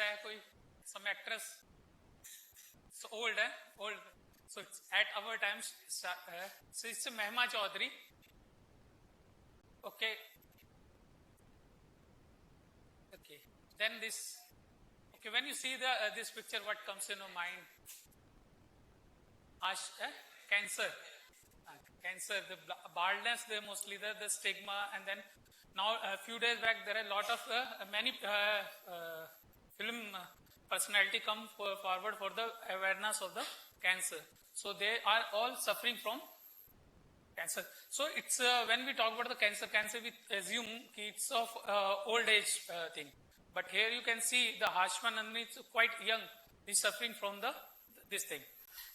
है कोई some actress, so old है old, so it's at our times, so it's Mehma Chaudhary. Okay, then this, okay, when you see the this picture, what comes in your mind? Cancer, the baldness, the mostly the stigma, and then now a few days back there are a lot of many film personality come forward for the awareness of the cancer. So they are all suffering from cancer. So it's when we talk about the cancer we assume it's of old age thing. But here you can see the Harshman Nandini is quite young. He's suffering from this thing.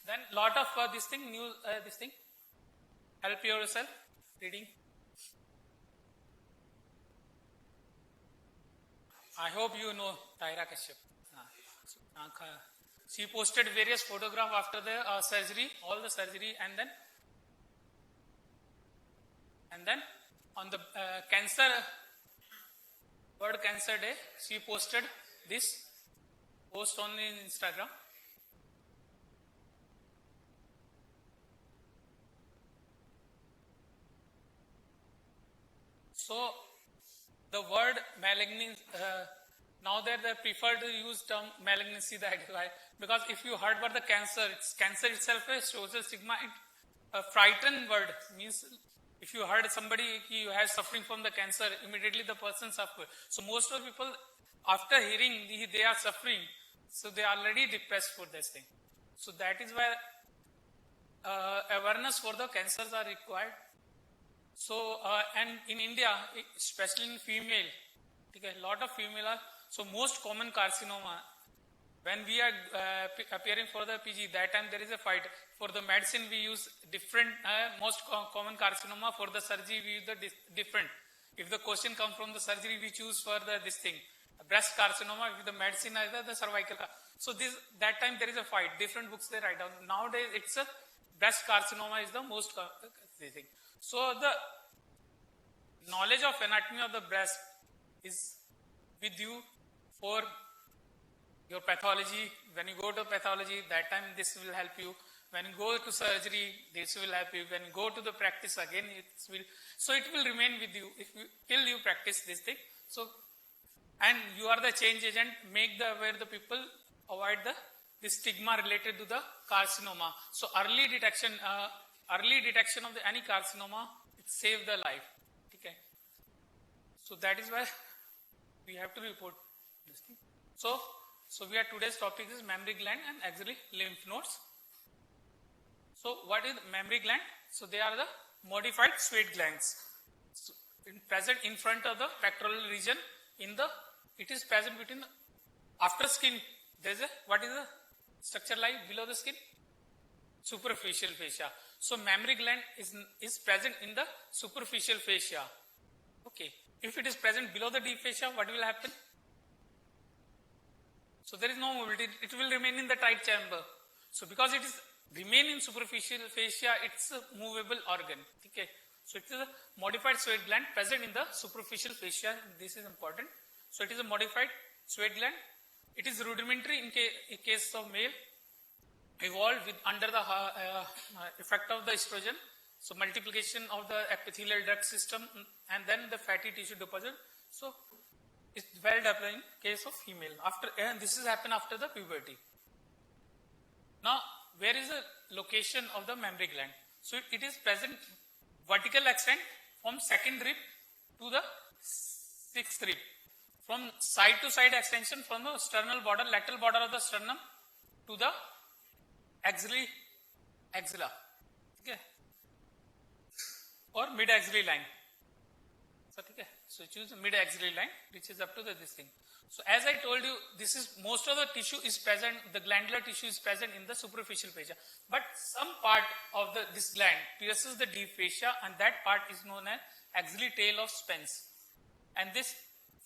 Then lot of this thing, this thing. Help yourself reading. I hope you know Taira Kashyap. She posted various photographs after the surgery, all the surgery, and then on the World Cancer Day, she posted this post on Instagram. So the word malignancy, now that they prefer to use term malignancy, that is why, because if you heard about the cancer itself is social stigma, a frightened word, means if you heard somebody who has suffering from the cancer, immediately the person suffers. So most of the people, after hearing they are suffering, so they are already depressed for this thing. So that is why awareness for the cancers are required. So and in India, especially in female, okay, a lot of female are, so most common carcinoma, when we are appearing for the PG, that time there is a fight. For the medicine we use different, most common carcinoma. For the surgery we use the different. If the question comes from the surgery, we choose for this thing. Breast carcinoma, if the medicine either the cervical. So that time there is a fight. Different books they write down. Nowadays it's a breast carcinoma is the most thing. So the knowledge of anatomy of the breast is with you for your pathology. When you go to pathology, that time this will help you. When you go to surgery, this will help you. When you go to the practice again, so it will remain with you till you practice this thing. So, and you are the change agent, make aware the people, avoid the stigma related to the carcinoma. So early detection of any carcinoma, it saves the life. Okay. So that is why we have to report this thing. So today's topic is mammary gland and axillary lymph nodes. So what is mammary gland? So they are the modified sweat glands. So present in front of the pectoral region. It is present between after skin. There is what is the structure like below the skin? Superficial fascia. So mammary gland is present in the superficial fascia. Okay. If it is present below the deep fascia, what will happen? So there is no mobility. It will remain in the tight chamber. So because it is remain in superficial fascia, it's a movable organ. Okay. So it is a modified sweat gland present in the superficial fascia. This is important. So it is a modified sweat gland. It is rudimentary in case of male. Evolved under the effect of the estrogen. So multiplication of the epithelial duct system and then the fatty tissue deposit. So it's well developed in case of female. This has happened after the puberty. Now, where is the location of the mammary gland? So it is present vertical extent from second rib to the sixth rib. From side to side extension from the sternal border, lateral border of the sternum to the axilla. Okay. Or mid-axillary line. So choose the mid-axillary line, which is up to this thing. So as I told you, this is most of the tissue is present, the glandular tissue is present in the superficial fascia. But some part of this gland pierces the deep fascia, and that part is known as axillary tail of Spence. And this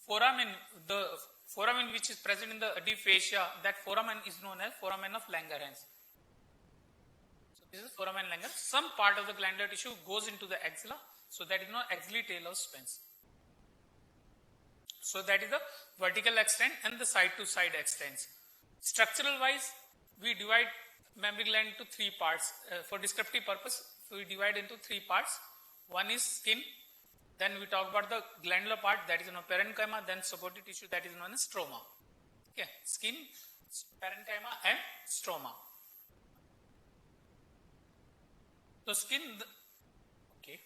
foramen, the foramen which is present in the deep fascia, that foramen is known as foramen of Langerhans. So this is foramen Langerhans. Some part of the glandular tissue goes into the axilla, so that is known axillary tail of Spence. So that is the vertical extent and the side to side extents. Structural wise, we divide mammary gland into three parts. For descriptive purpose, we divide into three parts. One is skin, then we talk about the glandular part, that is known as parenchyma, then supportive tissue, that is known as stroma. Okay, skin, parenchyma and stroma. So skin, okay.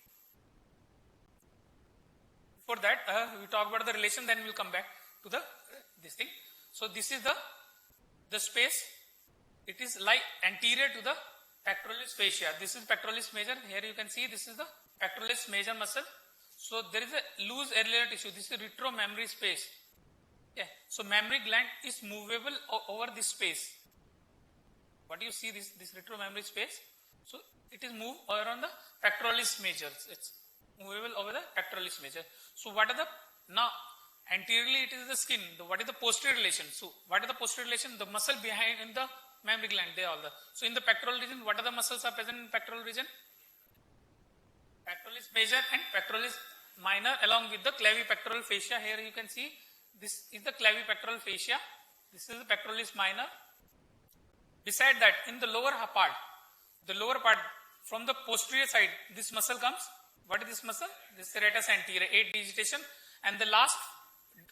For that, we talk about the relation, then we'll come back to the this thing. So this is the space. It is like anterior to the pectoralis fascia. This is pectoralis major. Here you can see this is the pectoralis major muscle. So there is a loose areolar tissue. This is retromammary space. Yeah. So mammary gland is movable over this space. What do you see this retromammary space? So it is moved around the pectoralis major. It's movable over the pectoralis major. So what are the now anteriorly it is the skin. What is the posterior relation? So what is the posterior relation? The muscle behind in the mammary gland. They all the. So in the pectoral region, what are the muscles are present in pectoral region? Pectoralis major and pectoralis minor along with the clavipectoral fascia. Here you can see this is the clavipectoral fascia. This is the pectoralis minor. Beside that, in the lower part from the posterior side, this muscle comes. What is this muscle? This serratus anterior, 8 digitation, and the last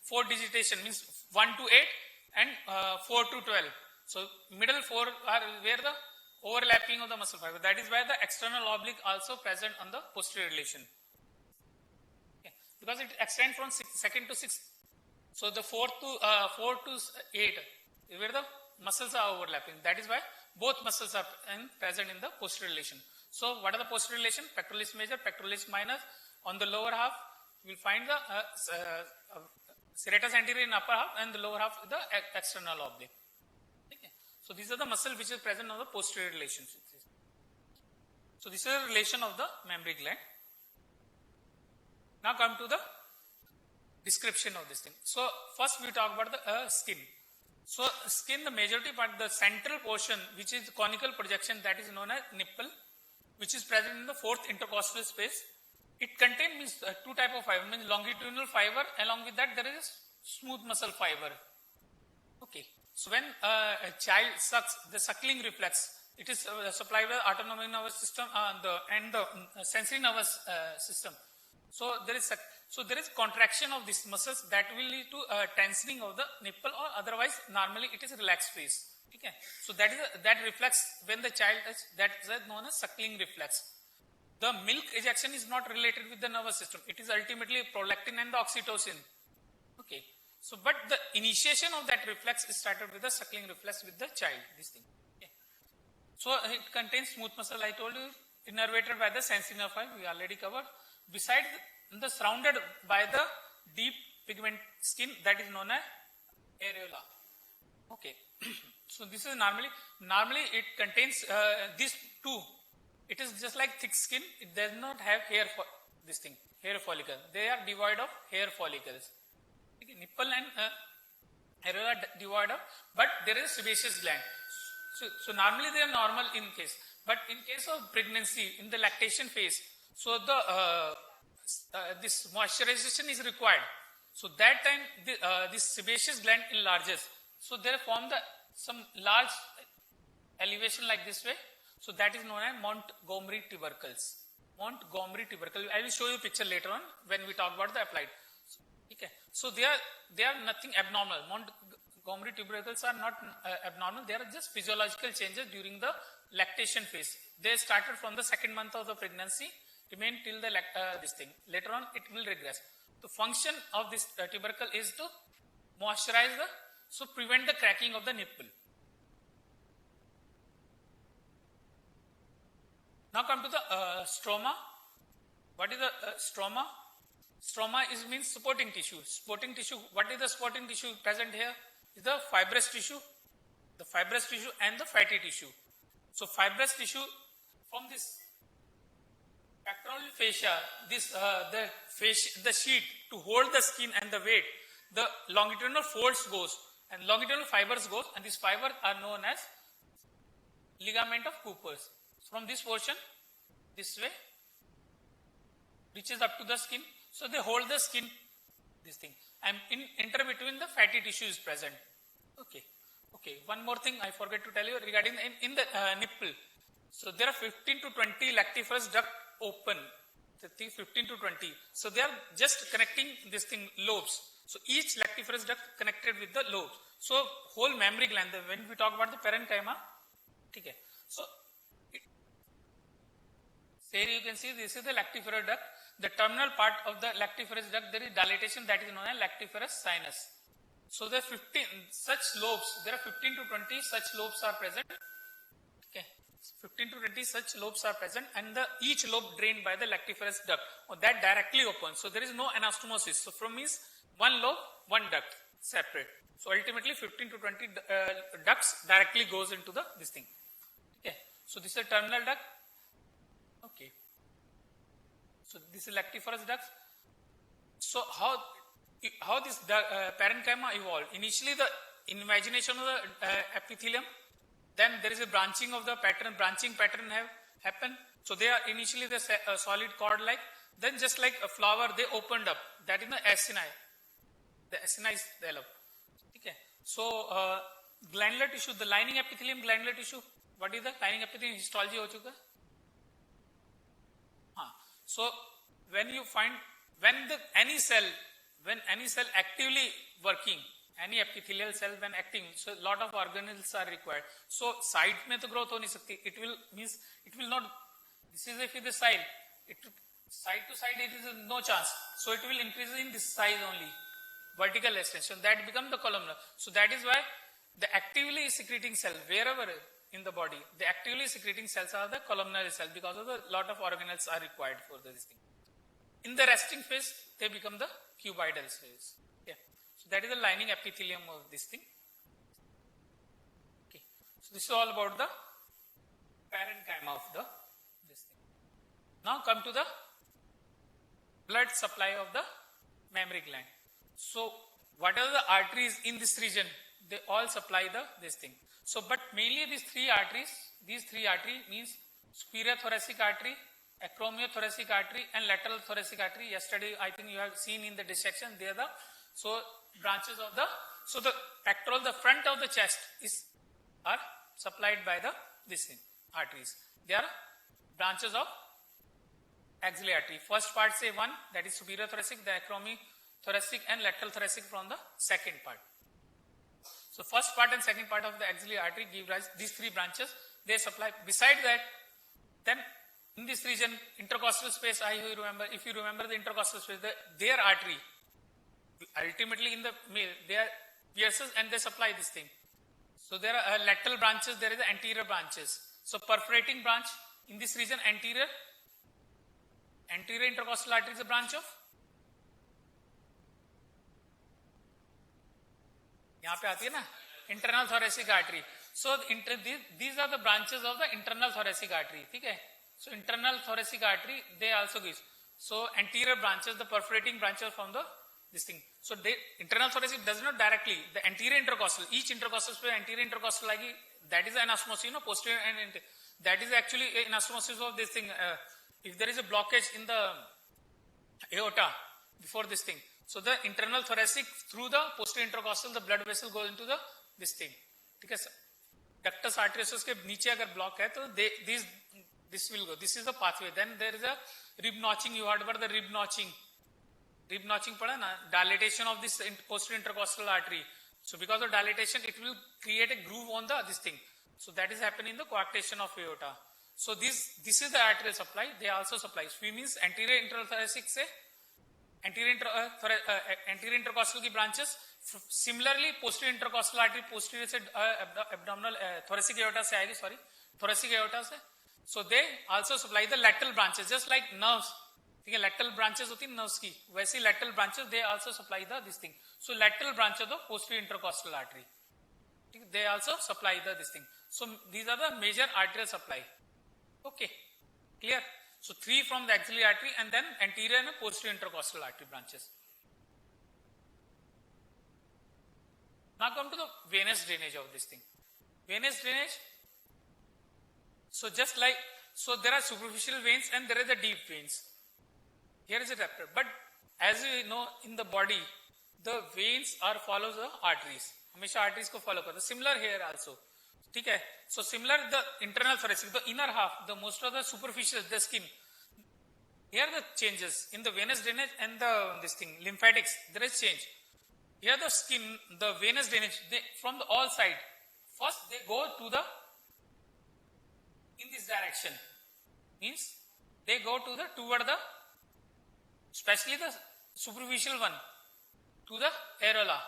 4 digitation means 1 to 8 and 4 to 12. So middle 4 are where the overlapping of the muscle fiber. That is why the external oblique also present on the posterior relation. Okay. Because it extends from 2nd to 6th. So the 4 to 8 where the muscles are overlapping. That is why both muscles are present in the posterior relation. So what are the posterior relation? Pectoralis major, pectoralis minor. On the lower half, you will find the serratus anterior in upper half, and the lower half the external oblique. Okay. So these are the muscle which is present on the posterior relation. So this is the relation of the mammary gland. Now come to the description of this thing. So first we talk about the skin. So skin, the majority part, the central portion which is conical projection, that is known as nipple, which is present in the 4th intercostal space. It contains two type of fiber, means longitudinal fiber. Along with that there is smooth muscle fiber. Okay. So when a child sucks, the suckling reflex, it is supplied by the autonomic nervous system and the sensory nervous system. So there is contraction of these muscles that will lead to tensioning of the nipple, or otherwise normally it is relaxed phase. Okay. So that reflex when the child is, that is known as suckling reflex. The milk ejection is not related with the nervous system. It is ultimately prolactin and the oxytocin. Okay. So but the initiation of that reflex is started with the suckling reflex with the child. This thing. Okay. So it contains smooth muscle. I told you, innervated by the sensory nerve fiber. We already covered. Besides the surrounded by the deep pigment skin, that is known as areola. Okay. So this is normally it contains these two. It is just like thick skin. It does not have hair follicle. They are devoid of hair follicles. Okay. Nipple and areola devoid of, but there is sebaceous gland. So normally they are normal in case, but in case of pregnancy, in the lactation phase, so the this moisturization is required. So that time this sebaceous gland enlarges. So they form some large elevation like this way. So that is known as Montgomery tubercles. Montgomery tubercle. I will show you a picture later on when we talk about the applied. Okay. So they are nothing abnormal. Montgomery tubercles are not abnormal. They are just physiological changes during the lactation phase. They started from the 2nd month of the pregnancy, remain till the this thing. Later on, it will regress. The function of this tubercle is to moisturize so prevent the cracking of the nipple. Now come to the stroma. What is the stroma? Stroma means supporting tissue. Supporting tissue. What is the supporting tissue present here? Is the fibrous tissue. The fibrous tissue and the fatty tissue. So fibrous tissue from this pectoral fascia, the sheet to hold the skin and the weight, the longitudinal folds goes and longitudinal fibers goes, and these fibers are known as ligament of Cooper's. From this portion, this way, reaches up to the skin. So they hold the skin this thing, and in inter between the fatty tissue is present. Okay. Okay. One more thing I forget to tell you regarding in the nipple. So there are 15 to 20 lactiferous duct open. 15 to 20. So they are just connecting this thing lobes. So each lactiferous duct connected with the lobes. So whole mammary gland. When we talk about the parenchyma, okay. So here you can see this is the lactiferous duct. The terminal part of the lactiferous duct, there is dilatation that is known as lactiferous sinus. So there are 15 such lobes. There are 15 to 20 such lobes are present. Okay, 15 to 20 such lobes are present, and each lobe drained by the lactiferous duct, or that directly opens. So there is no anastomosis. So from means one lobe, one duct separate. So ultimately 15 to 20 ducts directly goes into this thing. Okay, so this is a terminal duct. Okay. So this is lactiferous ducts. So how this parenchyma evolved? Initially the invagination of the epithelium, then there is a branching of the pattern. Branching pattern have happened. So they are initially the solid cord like. Then just like a flower, they opened up. That is the acini. The acini is developed. Okay. So glandular tissue, the lining epithelium, glandular tissue. What is the lining epithelium? Histology ho chuka. So when you find when any cell actively working, any epithelial cell when acting, so a lot of organelles are required. So side mein to growth ho nahi sakti. It will not. This is if it is side. Side to side it is no chance. So it will increase in this size only. Vertical extension that becomes the columnar. So that is why the actively secreting cell wherever in the body, the actively secreting cells are the columnar cells because of the lot of organelles are required for this thing. In the resting phase, they become the cuboidal cells. Yeah. So that is the lining epithelium of this thing. Okay. So this is all about the parenchyma of this thing. Now come to the blood supply of the mammary gland. So what are the arteries in this region? They all supply this thing. So, but mainly these three arteries means superior thoracic artery, acromiothoracic artery and lateral thoracic artery. Yesterday, I think you have seen in the dissection, they are branches of the pectoral, the front of the chest are supplied by this thing, arteries. They are branches of axillary artery. First part say one, that is superior thoracic, the acromiothoracic and lateral thoracic from the second part. So first part and second part of the axillary artery give rise these three branches. They supply. Beside that, then in this region, intercostal space, if you remember the intercostal space, their artery, ultimately in the male, they are pierces and they supply this thing. So there are lateral branches, there is the anterior branches. So perforating branch in this region, anterior intercostal artery is a branch of. यहाँ पे आती है ना internal thoracic artery. So these are the branches of the internal thoracic artery. ठीक है? So internal thoracic artery they also give. So anterior branches, the perforating branches from this thing. So internal thoracic does not directly the anterior intercostal. Each intercostal space anterior intercostal like that is anastomosis, posterior and that is actually anastomosis of this thing. If there is a blockage in the aorta before this thing. So the internal thoracic through the posterior intercostal, the blood vessel goes into this thing. Because ductus arteriosus के नीचे अगर block है तो this will go. This is the pathway. Then there is a rib notching. You heard about the rib notching. Rib notching पढ़ा ना? Dilatation of this posterior intercostal artery. So because of dilatation, it will create a groove on this thing. So that is happening in the coarctation of aorta. So this is the arterial supply. They also supply. So means anterior interthoracic से anterior intercostal की branches. Similarly, posterior intercostal artery, posterior से abdominal thoracic aorta से आएगी, sorry, thoracic aorta से. So they also supply the lateral branches, just like nerves. ठीक है, lateral branches होती है nerves की, वैसी lateral branches they also supply this thing. So lateral branch of the posterior intercostal artery. They also supply this thing. So these are the major arterial supply. Okay, clear? So three from the axillary artery and then anterior and posterior intercostal artery branches. Now come to the venous drainage of this thing. Venous drainage. So just like, so there are superficial veins and there are the deep veins. Here is a chapter. But as you know, in the body, the veins are follows the arteries. हमेशा arteries को follow करता. Similar here also. ठीक है? So similar the internal thoracic, the inner half, the most of the superficial, the skin. Here the changes in the venous drainage and the this thing lymphatics. There is change. Here the skin, the venous drainage, they, from the all side. First they go to the in this direction. Means they go to the toward the, especially the superficial one, to the areola,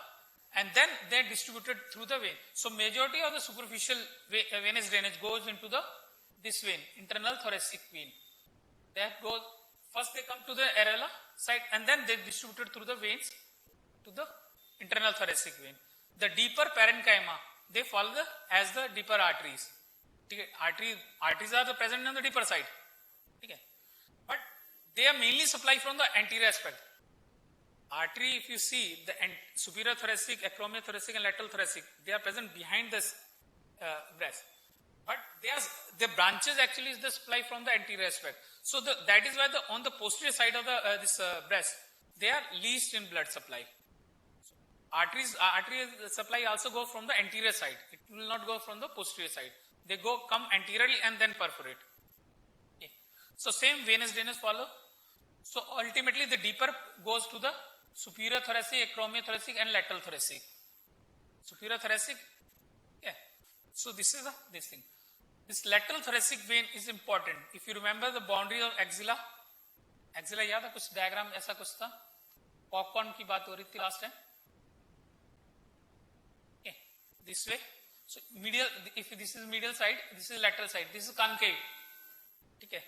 and then they are distributed through the vein. So majority of the superficial venous drainage goes into the this vein, internal thoracic vein. They go first they come to the areola side and then they distributed through the veins to the internal thoracic vein. The deeper parenchyma they follow as the deeper arteries. Okay, arteries are the present on the deeper side. Okay, but they are mainly supplied from the anterior aspect. Artery, if you see the superior thoracic, acromiothoracic and lateral thoracic, they are present behind this breast. But the branches actually is the supply from the anterior aspect. So that is why on the posterior side of the this breast, they are least in blood supply. Artery supply also go from the anterior side. It will not go from the posterior side. They come anteriorly and then perforate. Okay. So same venous drainage follow. So ultimately the deeper goes to the superior thoracic, acromiothoracic and lateral thoracic. Superior thoracic, yeah. So this is this thing. This lateral thoracic vein is important. If you remember the boundary of axilla याद है कुछ diagram ऐसा कुछ था? Popcorn की बात हो रही थी last time. Okay, this way. So medial, if this is medial side, this is lateral side. This is concave. Okay.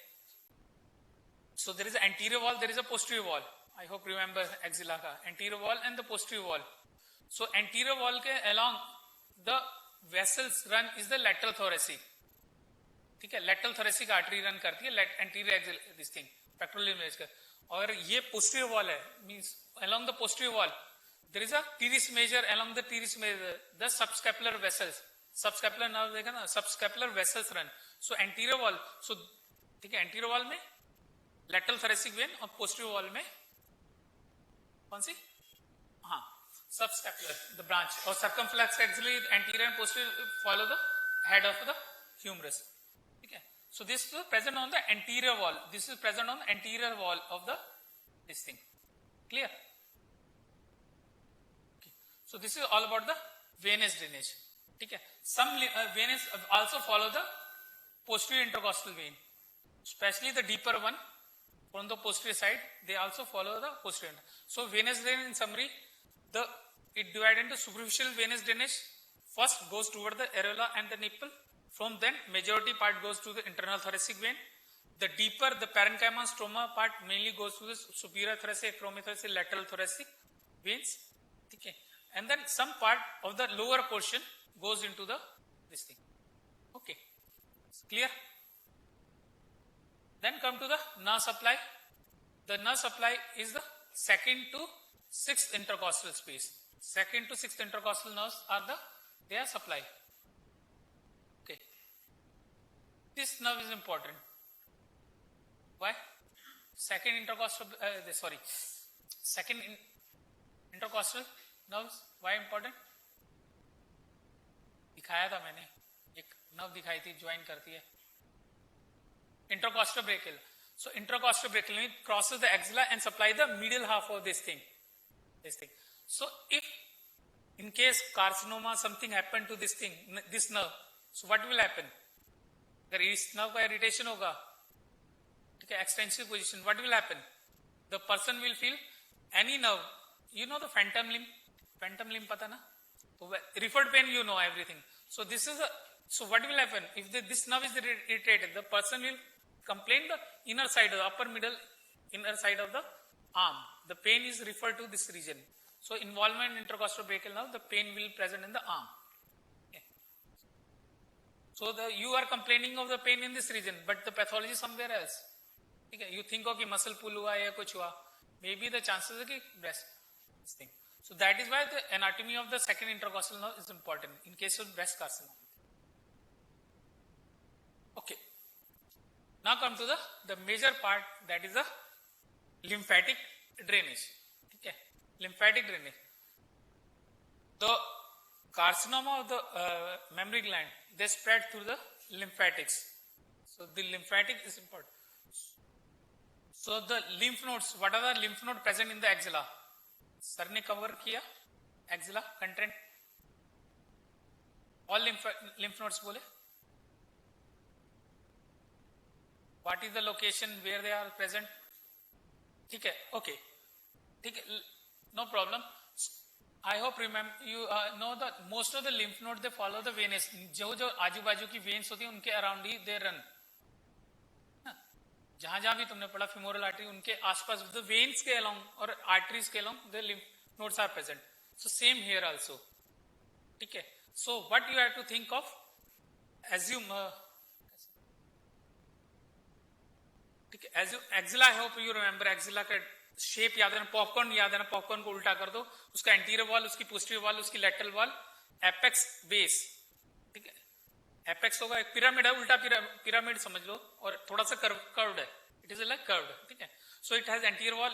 So there is an anterior wall, there is a posterior wall. I hope remember axilla ka anterior wall and the posterior wall. So anterior wall ke along the vessels run is the lateral thoracic. ठीक है, lateral thoracic artery run करती है anterior axilla this thing pectoral image का. और ये posterior wall है, means along the posterior wall there is a teres major, along the teres major the subscapular vessels, subscapular nerve देखा ना, subscapular vessels run. So anterior wall, so ठीक है, anterior wall में lateral thoracic vein और posterior wall में कौन सी? हाँ, subscapular, the branch or circumflex axillary anterior and posterior follow the head of the humerus. Okay. So this is present on the anterior wall. This is present on the anterior wall of the this thing. Clear? Okay. So this is all about the venous drainage. Okay. Some veins also follow the posterior intercostal vein, especially the deeper one. From the posterior side, they also follow the posterior. So venous drainage in summary, it divided into superficial venous drainage. First goes toward the areola and the nipple. From then, majority part goes to the internal thoracic vein. The deeper, the parenchyma stroma part mainly goes to the superior thoracic, acromiothoracic, lateral thoracic veins. Okay. And then some part of the lower portion goes into this thing. Okay. It's clear? Then come to the nerve supply. The nerve supply is the second to sixth intercostal space. Second to sixth intercostal nerves are their supply. Okay. This nerve is important. Why? Second intercostal nerves. Why important? दिखाया था मैंने, एक nerve दिखाई थी, join करती है. Intercostobrachial. So intercostobrachial crosses the axilla and supply the medial half of this thing. So if in case carcinoma something happened to this thing, this nerve, so what will happen? अगर इस nerve का irritation होगा, ठीक है, extensive position, what will happen? The person will feel any nerve. You know the phantom limb? Phantom limb पता ना? तो referred pain you know everything. So this is so what will happen? If this nerve is irritated, the person will complain the inner side, the upper middle inner side of the arm. The pain is referred to this region. So involvement in intercostobrachial nerve, the pain will present in the arm. Okay. So you are complaining of the pain in this region, but the pathology is somewhere else. Okay. You think कि muscle pull हुआ या कुछ हुआ, maybe the chances है कि breast this thing. So that is why the anatomy of the second intercostal nerve is important in case of breast carcinoma. Okay. Now come to the major part, that is the lymphatic drainage, ठीक है, lymphatic drainage. The carcinoma of the mammary gland, they spread through the lymphatics. So the lymphatic is important. So the lymph nodes, what are the lymph nodes present in the axilla? Sir ने cover किया axilla content. All lymph nodes बोले. What is the location where they are present? ठीक है, okay, ठीक है, no problem. I hope remember you know that most of the lymph nodes they follow the veins. जो आजू बाजू की veins होती हैं उनके around ही they run. जहां जहां भी तुमने पढ़ा femoral artery उनके आसपास the veins के along और arteries के along the lymph nodes are present. So same here also. ठीक है. So what you have to think of? Assume. ठीक है. As you axilla, I hope you remember axilla का शेप याद है ना, पॉपकॉर्न याद है ना, पॉपकॉर्न को उल्टा कर दो, उसका एंटीरियर वॉल, उसकी पोस्टीरियर वॉल, उसकी लैटरल वॉल, एपेक्स, बेस, ठीक है, एपेक्स होगा एक पिरामिड है, उल्टा पिरामिड समझ लो, और थोड़ा सा कर्व्ड है, इट इज लाइक कर्व्ड, ठीक है. So it has anterior wall,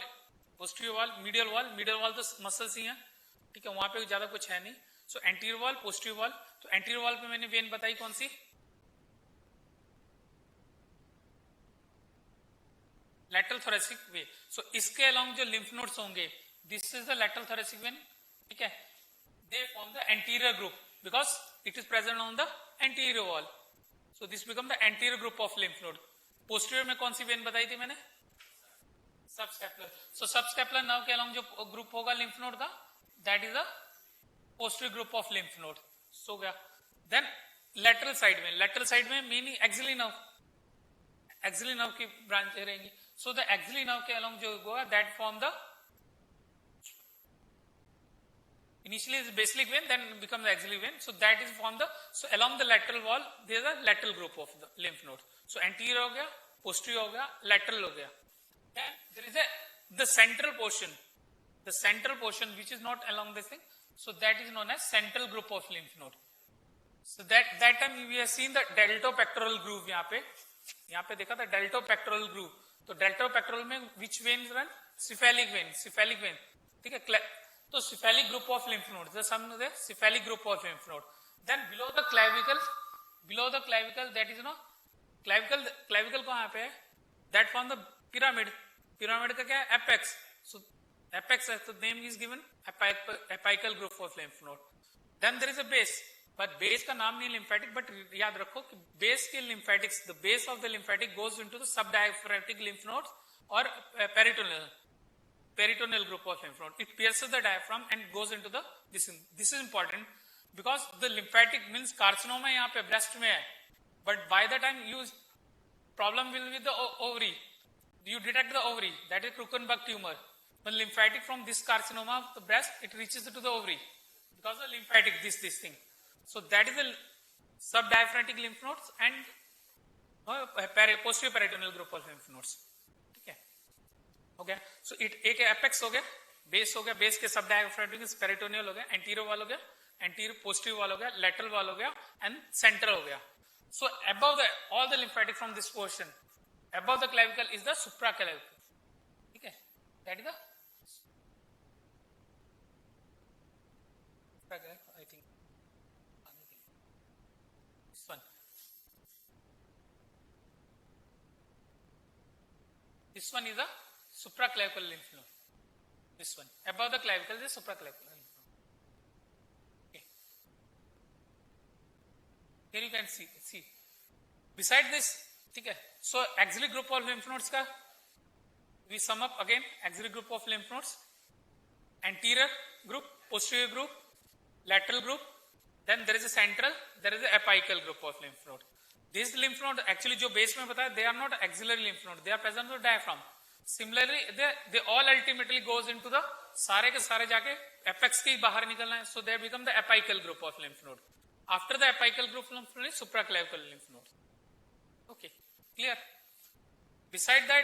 posterior wall, medial wall तो मसल्स ही है, ठीक है, वहां पे ज्यादा कुछ है नहीं. सो एंटीरियर वॉल, पोस्टीरियर वॉल, तो एंटीरियर वॉल पे मैंने वेन बताई कौन सी, lateral thoracic vein. So इसके along जो lymph nodes होंगे, this is the lateral thoracic vein, ठीक है, they form the anterior group because it is present on the anterior wall. So this become the anterior group of lymph node. Posterior में कौन सी vein बताई थी मैंने, subscapular. So subscapular nerve के along जो group होगा lymph node का, that is the posterior group of lymph node. So गया. Then lateral side में mainly axillary nerve की ब्रांच रहेंगी. So the axillary nerve के along जो होगा that form the initially is basilic vein, then become the axillary vein. So that is form the, so along the lateral wall there is a lateral group of the lymph node. So anterior हो गया, posterior हो गया, lateral हो गया. Then there is the central portion which is not along this thing. So that is known as central group of lymph node. So that time we have seen the deltopectoral groove. यहाँ पे देखा था deltopectoral groove. तो deltopectoral में which veins run? Cephalic vein, ठीक है. तो cephalic group of lymph nodes, the sum of the cephalic group of lymph node. Then below the clavicle that is clavicle कहाँ पे है? That form the pyramid का क्या है? Apex. So apex, the name is given apical group of lymph node. Then there is a base. But base का नाम नहीं lymphatic, but याद रखो कि base के lymphatics, the base of the lymphatic goes into the subdiaphragmatic lymph nodes or peritoneal group of lymph node. It pierces the diaphragm and goes into the this is important because the lymphatic means carcinoma यहाँ पे breast में है, but by the time you problem will be the ovary, you detect the ovary, that is Krukenbach tumor. The lymphatic from this carcinoma of the breast, it reaches to the ovary because the lymphatic this thing. So that is the subdiaphragmatic lymph nodes and posterior peritoneal group of lymph nodes. ठीक है, हो गया. So एक apex हो गया, base हो गया, base के subdiaphragmatic peritoneal हो गया, anterior wall हो गया, anterior posterior wall हो गया, lateral wall हो गया, and central हो गया. So above all the lymphatic from this portion, above the clavicle is the supraclavicle. ठीक है, that is the I think. This one is a supraclavicle lymph node. This one above the clavicle is supraclavicle lymph node. Okay. Here you can see. Beside this, okay. So axillary group of lymph nodes ka we sum up again. Axillary group of lymph nodes: anterior group, posterior group, lateral group. Then there is a central. There is a apical group of lymph node. This lymph node actually जो base में बताया, they are not axillary lymph node, they are present on the diaphragm. Similarly, they all ultimately goes into the सारे के सारे जाके apex के बाहर निकलना है, so they become the apical group of lymph node. After the apical group lymph node is supraclavicle lymph node. Okay, clear? Beside that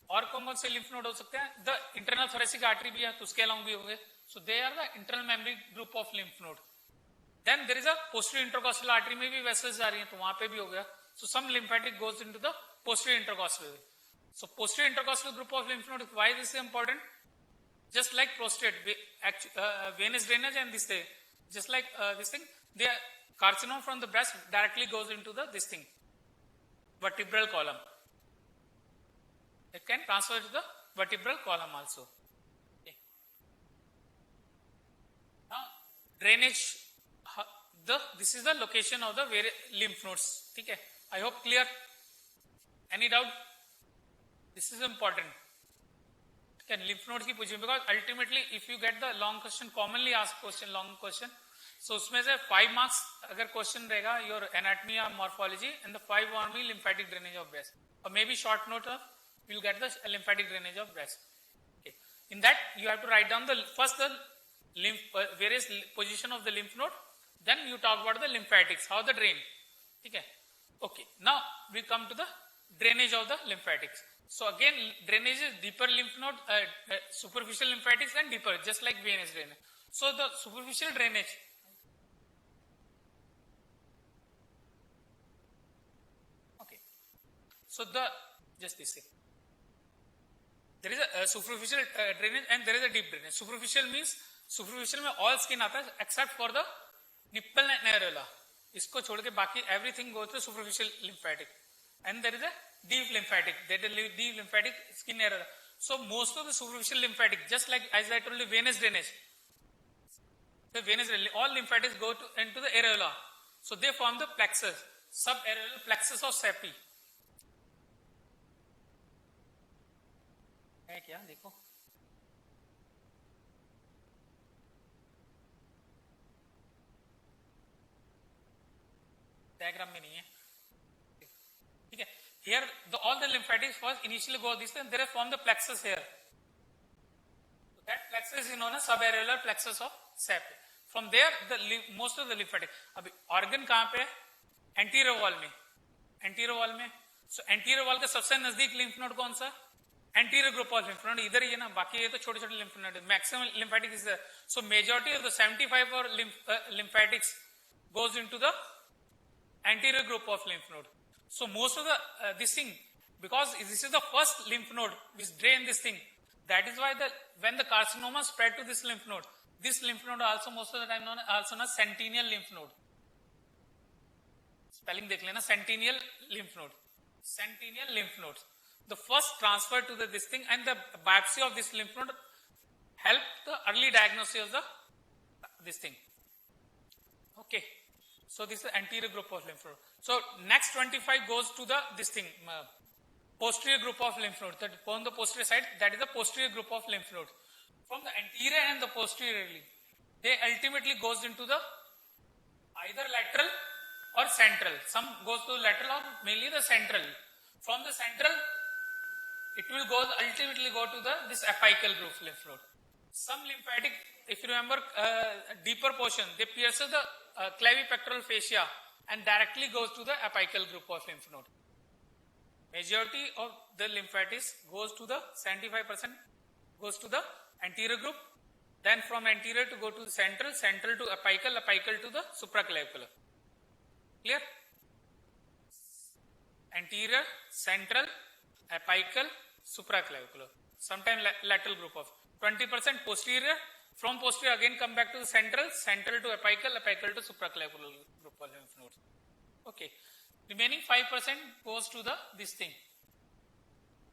और कौन से lymph node हो सकते हैं? The internal thoracic artery भी है, तो उसके along भी होंगे. So they are the internal mammary group of lymph node. Then there is a posterior intercostal artery में भी vessels जा रही हैं, तो वहां पे भी हो गया. So some lymphatic goes into the posterior intercostal. So posterior intercostal group of lymph node, why this is important? just like prostate, venous drainage and this thing, just like this thing, the carcinoma from the breast directly goes into the this thing, vertebral column. It can transfer to the vertebral column also. Okay. Now, drainage, this is the location of the lymph nodes. Okay. I hope clear. Any doubt? This is important. Okay, lymph nodes की position, because ultimately if you get the long question, commonly asked question, long question, so उसमें से 5 marks अगर question रहेगा your anatomy or morphology, and the 5 will be lymphatic drainage of breast, or maybe short note of you'll get the lymphatic drainage of breast. Okay. In that you have to write down the first the lymph various position of the lymph node, then you talk about the lymphatics, how the drain. Okay. Okay. Now we come to the drainage of the lymphatics. So again, drainage is deeper lymph node, superficial lymphatics and deeper, just like venous drainage. So the superficial drainage, okay. So just this thing. There is a superficial drainage and there is a deep drainage. Superficial means superficial में all skin आता है except for the nipple and areola. इसको छोड़ के बाकी everything goes to superficial lymphatic, and there is a deep lymphatic, that is deep lymphatic skin area. So most of the superficial lymphatic, just like as I told you, venous drainage, the venous drainage, all lymphatics go into the areola. So they form the plexus, subareolar plexus of Seppi. है क्या देखो, diagram में नहीं है. ठीक है. Here all the lymphatics first initially go this way, and they form the plexus here. So that plexus is known as subareolar plexus of Seppi. From there most of the lymphatic. अभी organ कहाँ पे है? Anterior wall में. Anterior wall में. So anterior wall का सबसे नजदीक lymph node कौन सा? Anterior group of lymph node इधर ही है ना, बाकी ये तो छोटे छोटे lymph node. Maximum lymphatic is there. So majority of the 75 or lymphatics goes into the anterior group of lymph node. So most of the this thing, because this is the first lymph node which drain this thing, that is why when the carcinoma spread to this lymph node also most of the time known also as centennial lymph node. Spelling देख लेना, centennial lymph node. Centennial lymph nodes. The first transfer to this thing, and the biopsy of this lymph node help the early diagnosis of this thing. Okay. So this is the anterior group of lymph node. So next 25 goes to this thing, posterior group of lymph node. That on the posterior side, that is the posterior group of lymph node. From the anterior and the posteriorly, they ultimately goes into the either lateral or central. Some goes to lateral or mainly the central. From the central, it will ultimately go to this apical group lymph node. Some lymphatic, if you remember, deeper portion, they pierce the clavipectoral fascia and directly goes to the apical group of lymph node. Majority of the lymphatics goes to the 75% goes to the anterior group, then from anterior to go to the central to apical to the supraclavicular. Clear? Anterior, central, apical, supraclavicular. Sometimes lateral group of 20% posterior. From posterior again come back to the central to apical to supraclavicular group of lymph nodes. Okay. Remaining 5% goes to this thing.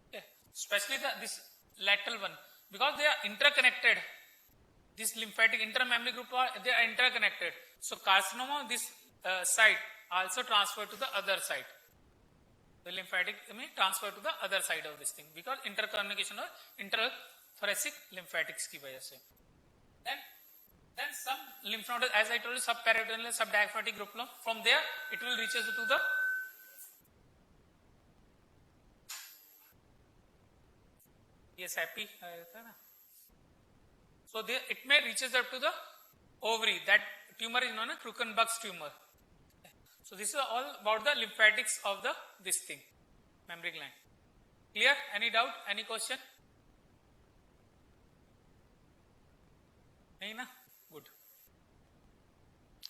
Okay. Especially this lateral one, because they are interconnected. This lymphatic intermammary group they are interconnected. So carcinoma this side also transfer to the other side. The lymphatic may transfer to the other side of this thing because intercommunication or interthoracic lymphatics की वजह से. Then some lymph node, as I told you, subperitoneal, subdiaphragmatic group. From there, it will reaches to the Seppi. So it may reaches up to the ovary. That tumor is known as Krukenbach's tumor. So this is all about the lymphatics of this thing, mammary gland. Clear? Any doubt? Any question? नहीं ना? Good.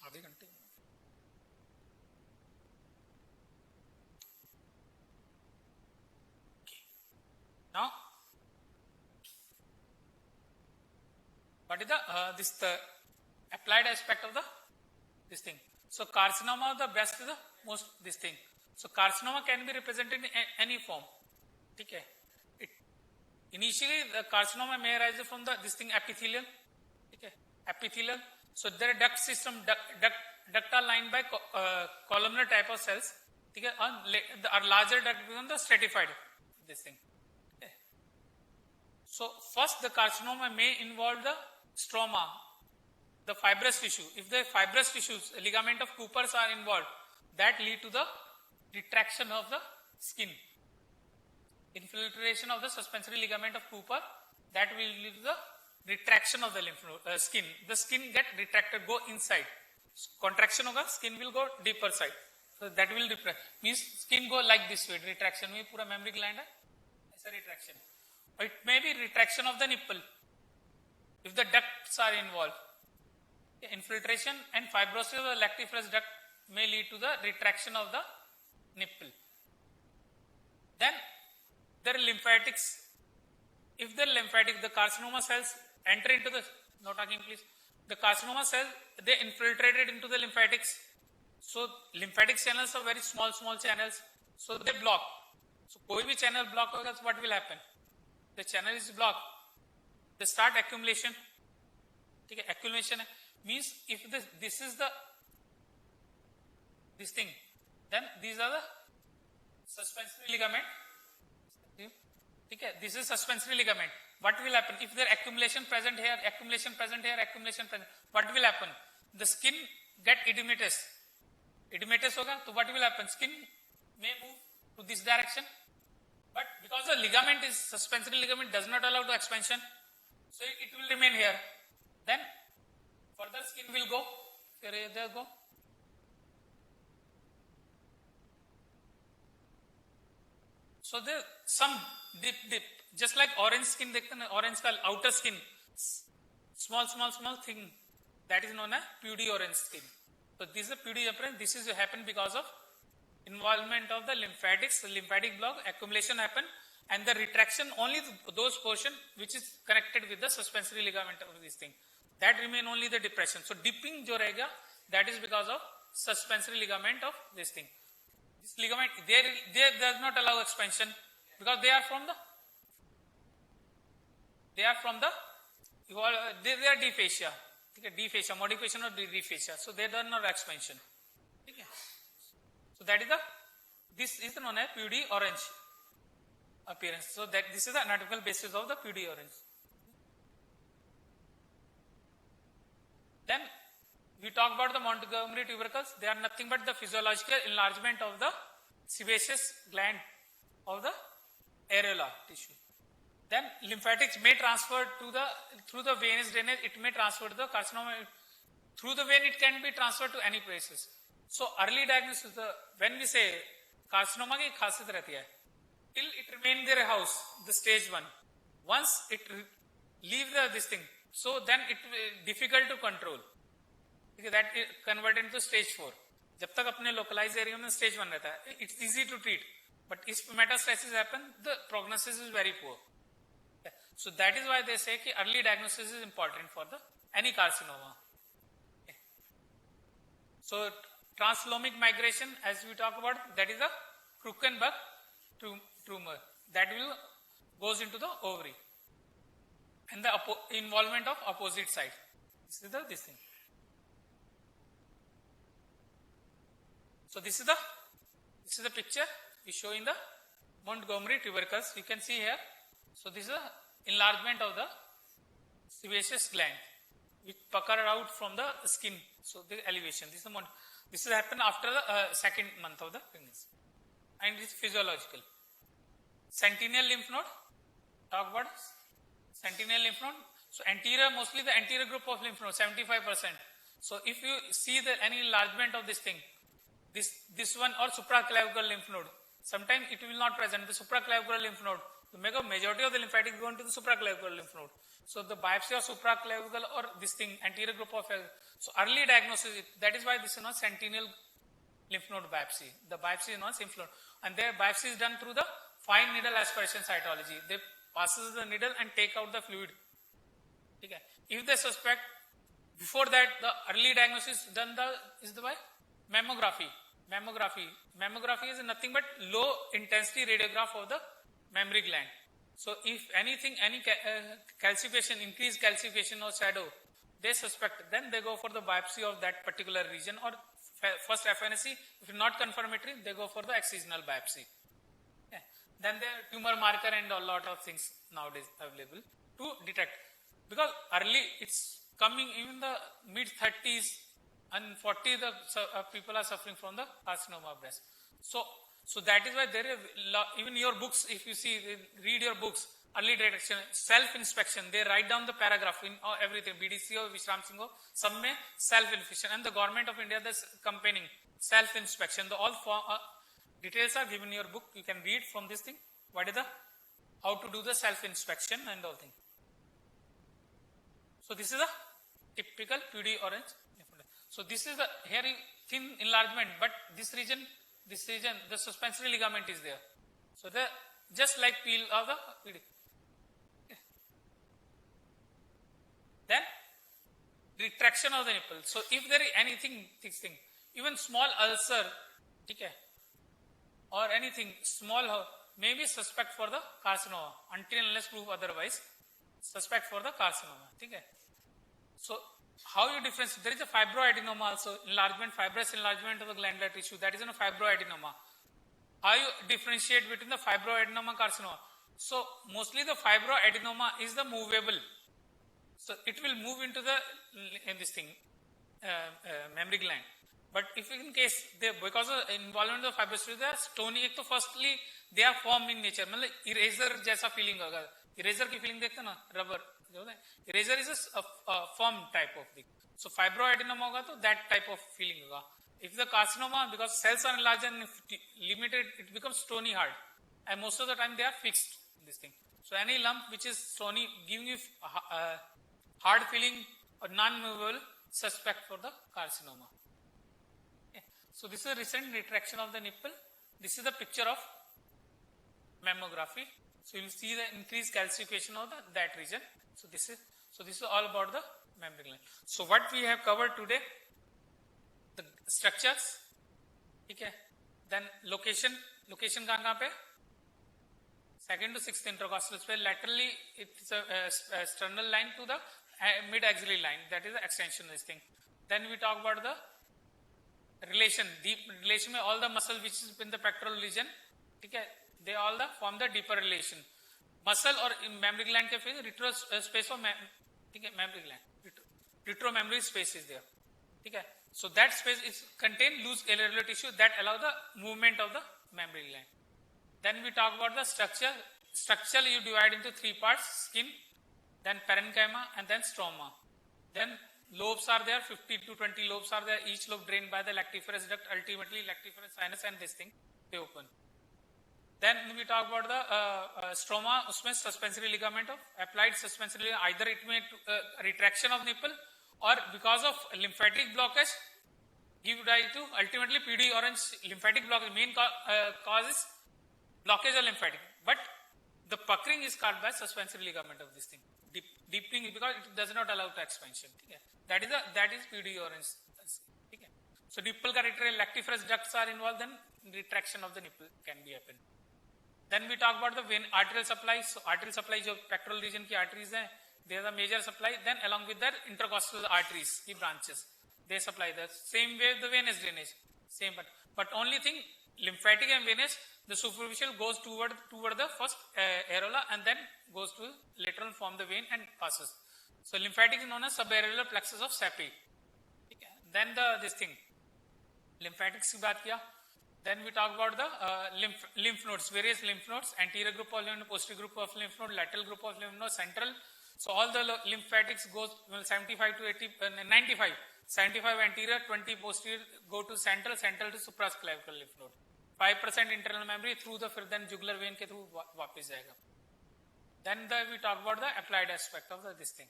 आधे घंटे. Okay. Now, what is the the applied aspect of the this thing. So carcinoma, the best is the most this thing. So carcinoma can be represented in any form. Okay. Initially, the carcinoma may arise from the this thing epithelial. Okay. Epithelial. So there are duct system, duct are lined by columnar type of cells. Okay. Our larger duct become the stratified this thing. Okay. So first, the carcinoma may involve the stroma, the fibrous tissue. If the fibrous tissues, ligament of Cooper's are involved, that lead to the retraction of the skin. Infiltration of the suspensory ligament of Cooper, that will lead to the retraction of the lymph node, skin. The skin get retracted, go inside. Contraction hoga, skin will go deeper side. So that will retract. Means skin go like this way. Retraction में पूरा mammary gland है, ऐसा retraction. Or it may be retraction of the nipple. If the ducts are involved, infiltration and fibrosis of the lactiferous duct may lead to the retraction of the nipple. Then there are lymphatics. If the carcinoma cells enter into the, no talking please, the carcinoma cells, they infiltrated into the lymphatics. So lymphatic channels are very small channels. So they block. So koi bhi channel block hoga, so what will happen? The channel is blocked. They start accumulation. Okay, accumulation means if this is the this thing, then these are the suspensory ligament. Okay, this is suspensory ligament. What will happen if there accumulation present here, accumulation present here, accumulation present? What will happen? The skin get edematous. Edematous hoga, so what will happen? Skin may move to this direction, but because the ligament is suspensory ligament does not allow to expansion, so it will remain here. Then further skin will go. There go. So there some dip, just like orange skin, orange color, outer skin, small thing, that is known as pseudo-orange skin. So this is a pseudo-appearance. This is happen because of involvement of the lymphatics, the lymphatic block, accumulation happen, and the retraction only those portion which is connected with the suspensory ligament of this thing. That remain only the depression. So dipping jo rahega, that is because of suspensory ligament of this thing. This ligament, they does not allow expansion because they are from the they are dysphasia. Okay, dysphasia, modification of dysphasia. So they are not expansion. Okay. So that is this is known as pseudo-orange appearance. So that this is the anatomical basis of the pseudo-orange. Then we talk about the Montgomery tubercles. They are nothing but the physiological enlargement of the sebaceous gland of the areola tissue. Then lymphatics may transfer to the through the venous drainage. It may transfer to the carcinoma. Through the vein, it can be transferred to any places. So early diagnosis, when we say carcinoma की खासियत रहती है, till it remain in their house, the stage 1. Once it leave this thing, so then it difficult to control. Okay, that is converted into stage 4. जब तक अपने localized area में stage 1 रहता है, it's easy to treat. But if metastasis happen, the prognosis is very poor. Okay. So that is why they say that early diagnosis is important for any carcinoma. Okay. So translomic migration, as we talk about, that is a Krukenberg tumor that will goes into the ovary and the involvement of opposite side. This is this thing. So this is the picture we show in the Montgomery tubercles. You can see here. So this is the enlargement of the sebaceous gland which pucker out from the skin. So the elevation. This is happen after the second month of the pregnancy, and it is physiological. Sentinel lymph node. Talk about sentinel lymph node. So anterior, mostly the anterior group of lymph node, 75%. So if you see any enlargement of this thing, this one or supraclavicular lymph node, sometimes it will not present the supraclavicular lymph node. The majority of the lymphatic go into the supraclavicular lymph node. So the biopsy of supraclavicular or this thing, anterior group of, so early diagnosis, that is why this is not sentinel lymph node biopsy. The biopsy is not lymph node. And their biopsy is done through the fine needle aspiration cytology. They passes the needle and take out the fluid. Okay. If they suspect, before that, the early diagnosis done is by mammography. Mammography is nothing but low intensity radiograph of the mammary gland. So if anything, any calcification, increased calcification or shadow, they suspect, then they go for the biopsy of that particular region, or first FNAC. If not confirmatory, they go for the excisional biopsy. Okay. Then there are tumor marker and a lot of things nowadays available to detect. Because early, it's coming in the mid 30s and 40, the people are suffering from the carcinoma of breast. So that is why there is, even your books, if you see, read your books, early detection, self-inspection, they write down the paragraph in everything, BDC or Vishram Singh, some may self-inspection, and the government of India is campaigning self-inspection. The all details are given in your book. You can read from this thing, what is the, how to do the self-inspection and all things. So this is a typical PD orange. So this is the hairy thin enlargement, but this region, the suspensory ligament is there. So the just like peel of the PD. Okay. Then retraction of the nipple. So if there is anything, this thing, even small ulcer, okay, or anything small, maybe suspect for the carcinoma until unless proof otherwise. Suspect for the carcinoma. Okay. So how you differentiate? There is a fibroadenoma also, enlargement, fibrous enlargement of the glandular tissue. That is a fibroadenoma. How you differentiate between the fibroadenoma carcinoma? So mostly the fibroadenoma is the movable. So it will move into the mammary gland. But if in case they, because of involvement of fibrous tissue, they are stony. So firstly they are formed in nature. मतलब eraser जैसा feeling होगा. Eraser की feeling देखते ना, rubber. Eraser is a form type of thing. So fibroadenoma होगा तो that type of feeling होगा. If the carcinoma, because cells are enlarged and limited, it becomes stony hard, and most of the time they are fixed in this thing. So any lump which is stony, giving you hard feeling or non-movable, suspect for the carcinoma. Okay. So this is a recent retraction of the nipple. This is the picture of mammography. So you will see the increased calcification of that region. So this is all about the mammary gland. So what we have covered today, the structures, okay, then location कहाँ पे? Second to sixth intercostal space. Laterally, it's a sternal line to the mid axillary line. That is the extension of this thing. Then we talk about the relation, deep relation with all the muscle which is in the pectoral region. Okay, they all form the deeper relation. Muscle or in mammary gland के फिर retro space of mammary gland, retromammary space is there. Okay, so that space is contain loose irregular tissue that allow the movement of the mammary gland. Then we talk about the structure. Structurally you divide into three parts: skin, then parenchyma, and then stroma. Then lobes are there, 50 to 20 lobes are there. Each lobe drained by the lactiferous duct. Ultimately, lactiferous sinus and this thing they open. Then we talk about the stroma, usme suspensory ligament of applied suspensory ligament. Either it may retraction of nipple, or because of lymphatic blockage give rise to ultimately PD orange lymphatic blockage. Main cause is blockage of lymphatic, but the puckering is caused by suspensory ligament of this thing. Deepening because it does not allow to expansion. Okay. That is PD orange. Okay. So nipple ka lactiferous ducts are involved, then retraction of the nipple can be happen. Then we talk about the vein arterial supply. So arterial supply, जो pectoral region की arteries हैं, they are the major supply. Then along with their intercostal arteries, की branches, they supply the same way the venous drainage, same but only thing lymphatic and venous, the superficial goes toward the first areola and then goes to lateral form the vein and passes. So lymphatic is known as subareolar plexus of Sappi. Okay. Then this thing, lymphatics की बात किया. Then we talk about the lymph nodes, various lymph nodes, anterior group of lymph node, posterior group of lymph node, lateral group of lymph node, central. So all the lymphatics goes 75 to 80, 95, 75 anterior, 20 posterior, go to central to supraclavicular lymph node. 5% internal memory through the then jugular vein के through वापस जाएगा. Then we talk about the applied aspect of this thing.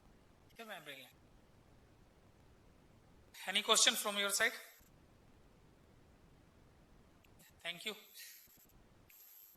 Okay, memory gland. Any question from your side? Thank you.